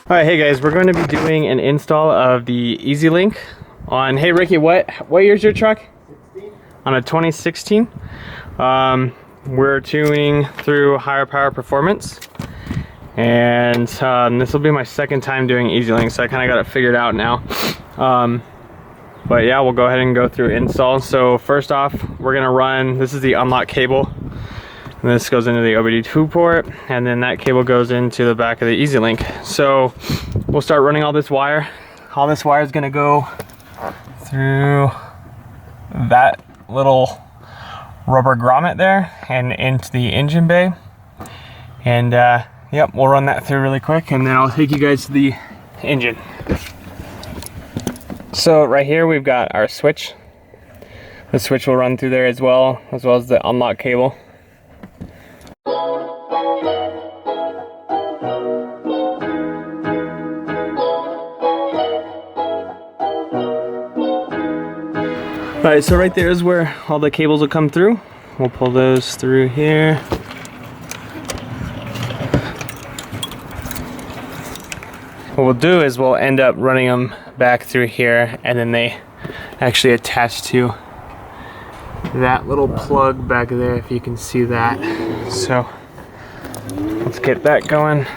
All right, hey guys, we're going to be doing an install of the EZlynk on, hey Ricky, what year's your truck? 16. On a 2016. We're tuning through higher power performance, and this will be my second time doing EZlynk, so I kind of got it figured out now. But yeah, we'll go ahead and go through install. So first off, we're gonna run, this is the unlock cable. And this goes into the OBD2 port, and then that cable goes into the back of the EZlynk. So we'll start running all this wire. All this wire is gonna go through that little rubber grommet there and into the engine bay. And yep, we'll run that through really quick, and then I'll take you guys to the engine. So right here we've got our switch. The switch will run through there as well as the unlock cable. Alright, so right there is where all the cables will come through. We'll pull those through here. What we'll do is we'll end up running them back through here, and then they actually attach to that little plug back there, if you can see that. So let's get that going.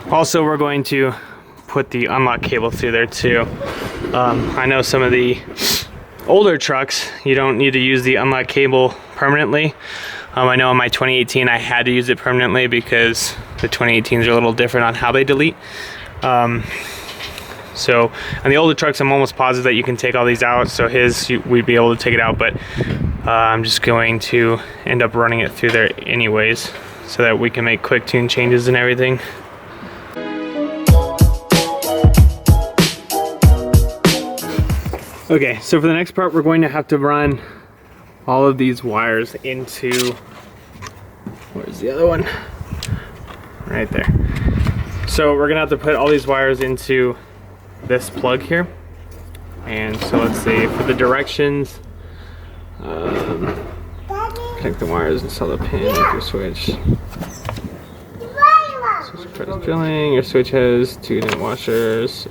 Also, we're going to put the unlock cable through there too. I know some of the older trucks, you don't need to use the unlock cable permanently. I know in my 2018 I had to use it permanently because the 2018s are a little different on how they delete. So on the older trucks, I'm almost positive that you can take all these out. So we'd be able to take it out, but I'm just going to end up running it through there anyways, so that we can make quick tune changes and everything. Okay, so for the next part, we're going to have to run all of these wires into, where's the other one? Right there. So we're gonna have to put all these wires into this plug here. And so let's see, for the directions, connect the wires, install the pin with your switch. Switch press drilling, your switch has 2 net washers.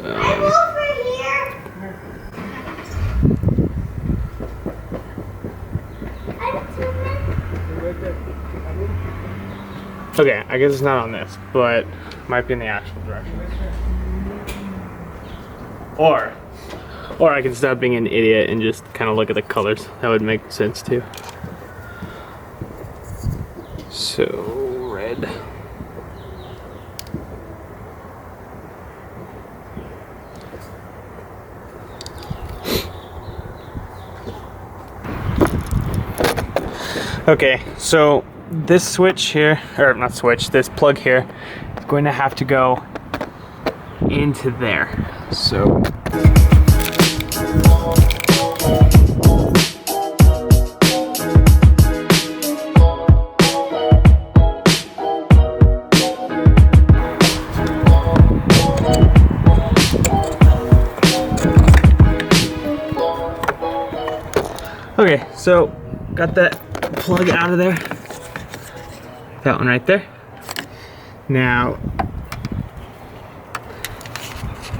Okay, I guess it's not on this, but might be in the actual direction. Or I can stop being an idiot and just kind of look at the colors. That would make sense too. So, red. Okay, so this switch here, or not switch, this plug here is going to have to go into there. So okay, so got that plug out of there. That one right there. Now,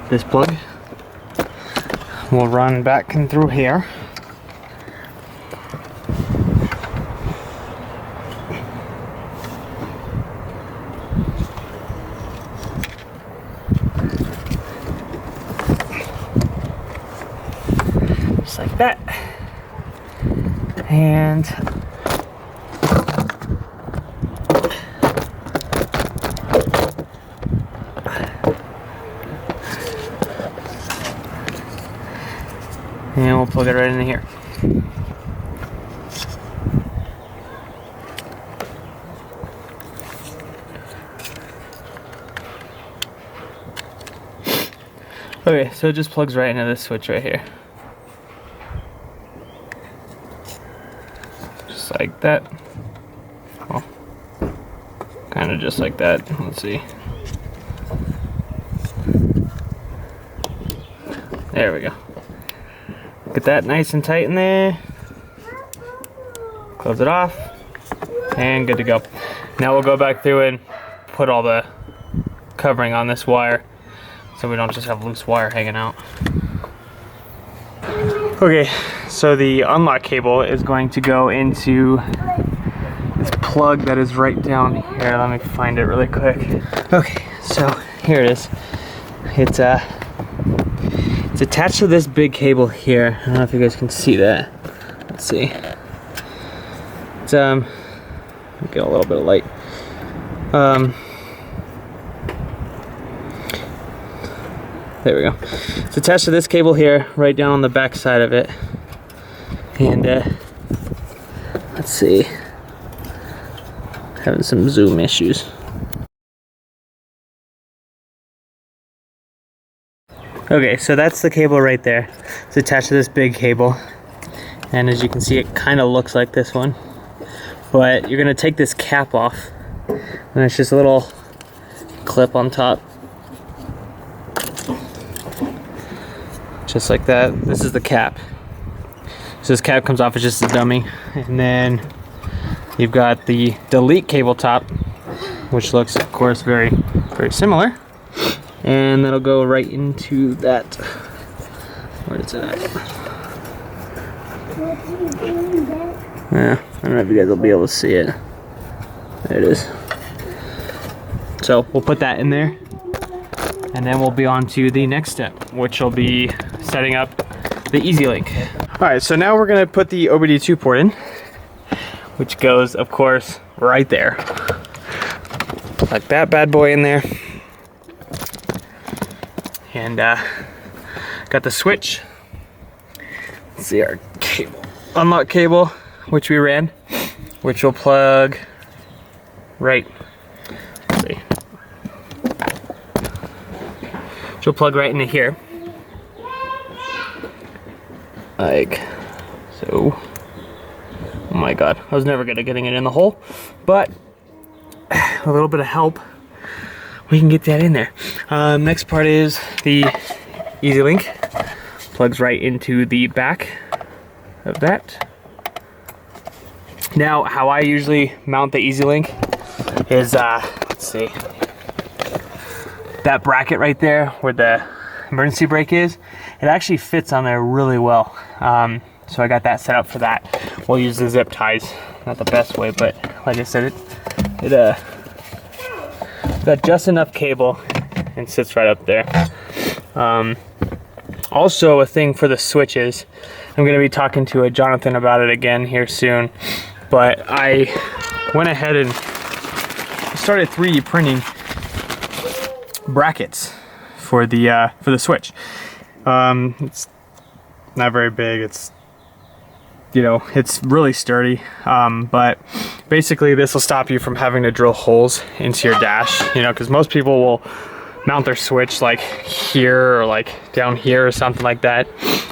this plug will run back and through here. Just like that. And we'll plug it right in here. Okay, so it just plugs right into this switch right here. Just like that. Well, kind of just like that. Let's see. There we go. Get that nice and tight in there. Close it off. And good to go. Now we'll go back through and put all the covering on this wire so we don't just have loose wire hanging out. Okay, so the unlock cable is going to go into this plug that is right down here. Let me find it really quick. Okay, so here it is. It's attached to this big cable here. I don't know if you guys can see that. Let's see. It's get a little bit of light. There we go. It's attached to this cable here, right down on the back side of it. And let's see. Having some zoom issues. Okay, so that's the cable right there. It's attached to this big cable. And as you can see, it kind of looks like this one. But you're gonna take this cap off. And it's just a little clip on top. Just like that. This is the cap. So this cap comes off, it's just a dummy. And then you've got the delete cable top, which looks, of course, very, very similar. And that'll go right into that. Where is it at? Yeah, I don't know if you guys will be able to see it. There it is. So we'll put that in there. And then we'll be on to the next step, which will be setting up the EZlynk. All right, so now we're gonna put the OBD2 port in, which goes, of course, right there. Plug that bad boy in there. And got the switch. Let's see our cable, unlock cable, which we ran, which will plug right, let's see. Which will plug right into here. Like so. Oh my god, I was never good at getting it in the hole, but a little bit of help, we can get that in there. Next part is the EZlynk. Plugs right into the back of that. Now, how I usually mount the EZlynk is, let's see, that bracket right there where the emergency brake is, it actually fits on there really well. So I got that set up for that. We'll use the zip ties. Not the best way, but like I said, it got just enough cable and sits right up there. Also, a thing for the switches, I'm going to be talking to Jonathan about it again here soon, but I went ahead and started 3D printing brackets for the switch. It's not very big. It's, you know, it's really sturdy, but basically this will stop you from having to drill holes into your dash, you know, because most people will mount their switch like here or like down here or something like that.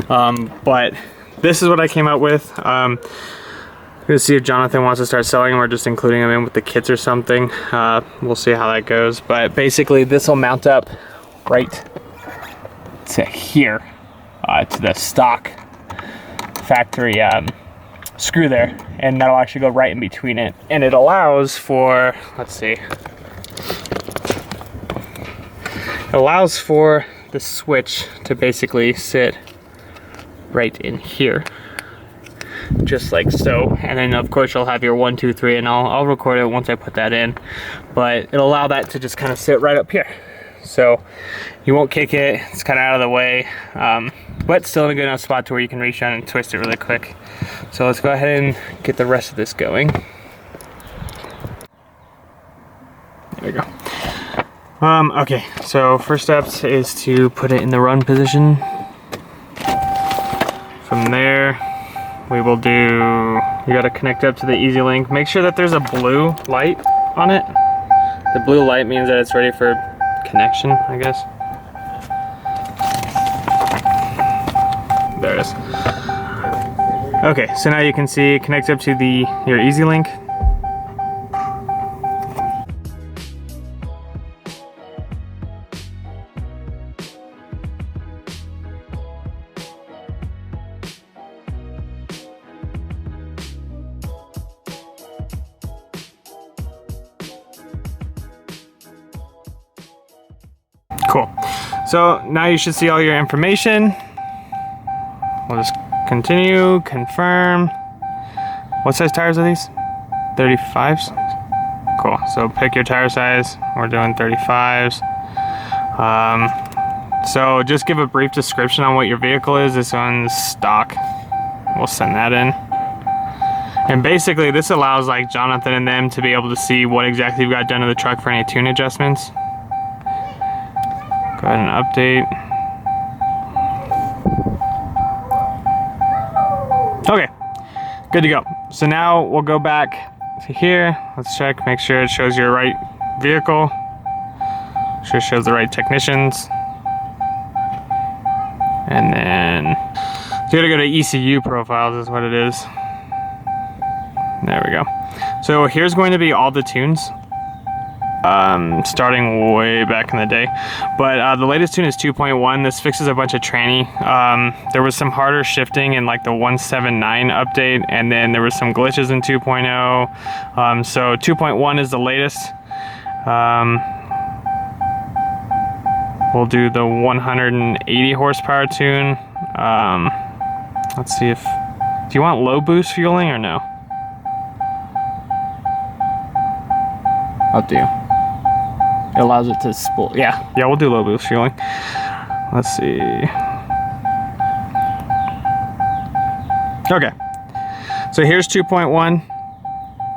But this is what I came up with. I'm gonna see if Jonathan wants to start selling them or just including them in with the kits or something. We'll see how that goes. But basically this will mount up right to here, to the stock factory screw there, and that'll actually go right in between it. And it allows for, let's see, it allows for the switch to basically sit right in here, just like so. And then of course you'll have your 1, 2, 3, and I'll record it once I put that in, but it'll allow that to just kind of sit right up here. So you won't kick it, it's kind of out of the way, but still in a good enough spot to where you can reach down and twist it really quick. So let's go ahead and get the rest of this going. There we go. Okay, so first steps is to put it in the run position. From there, we will do, you gotta connect up to the EZlynk. Make sure that there's a blue light on it. The blue light means that it's ready for connection, I guess. There it is. Okay, so now you can see it connects up to your EZlynk. Cool. So now you should see all your information. We'll just continue, confirm. What size tires are these? 35s? Cool, so pick your tire size. We're doing 35s. So just give a brief description on what your vehicle is. This one's stock. We'll send that in. And basically this allows like Jonathan and them to be able to see what exactly you've got done to the truck for any tune adjustments. Go ahead and update. Okay, good to go. So now we'll go back to here. Let's check, make sure it shows your right vehicle. Sure it shows the right technicians. And then you gotta go to ECU profiles is what it is. There we go. So here's going to be all the tunes. Starting way back in the day, but the latest tune is 2.1. This fixes a bunch of tranny. There was some harder shifting in like the 179 update, and then there was some glitches in 2.0. So 2.1 is the latest. We'll do the 180 horsepower tune. Let's see if, do you want low boost fueling or no? Up to you. It allows it to spool. Yeah, we'll do low boost fueling. Let's see. Okay, so here's 2.1.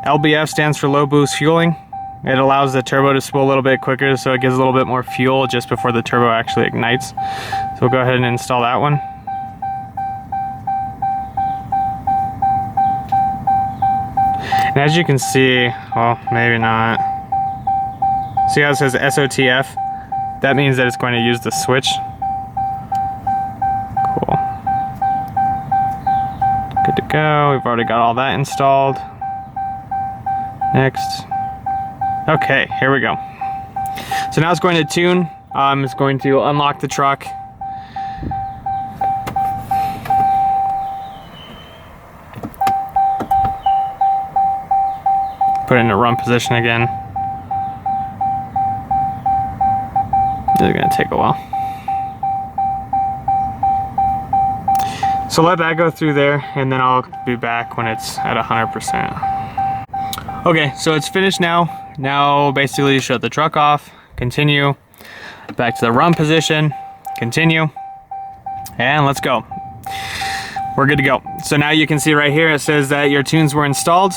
LBF stands for low boost fueling. It allows the turbo to spool a little bit quicker, so it gives a little bit more fuel just before the turbo actually ignites. So we'll go ahead and install that one. And as you can see, well, maybe not. See how it says SOTF? That means that it's going to use the switch. Cool. Good to go. We've already got all that installed. Next. Okay, here we go. So now it's going to tune. It's going to unlock the truck. Put it in a run position again. This is gonna take a while. So let that go through there, and then I'll be back when it's at 100%. Okay, so it's finished now. Now basically shut the truck off, continue, back to the run position, continue, and let's go. We're good to go. So now you can see right here, it says that your tunes were installed.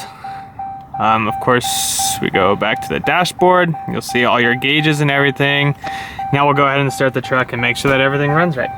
Of course, we go back to the dashboard. You'll see all your gauges and everything. Now we'll go ahead and start the truck and make sure that everything runs right.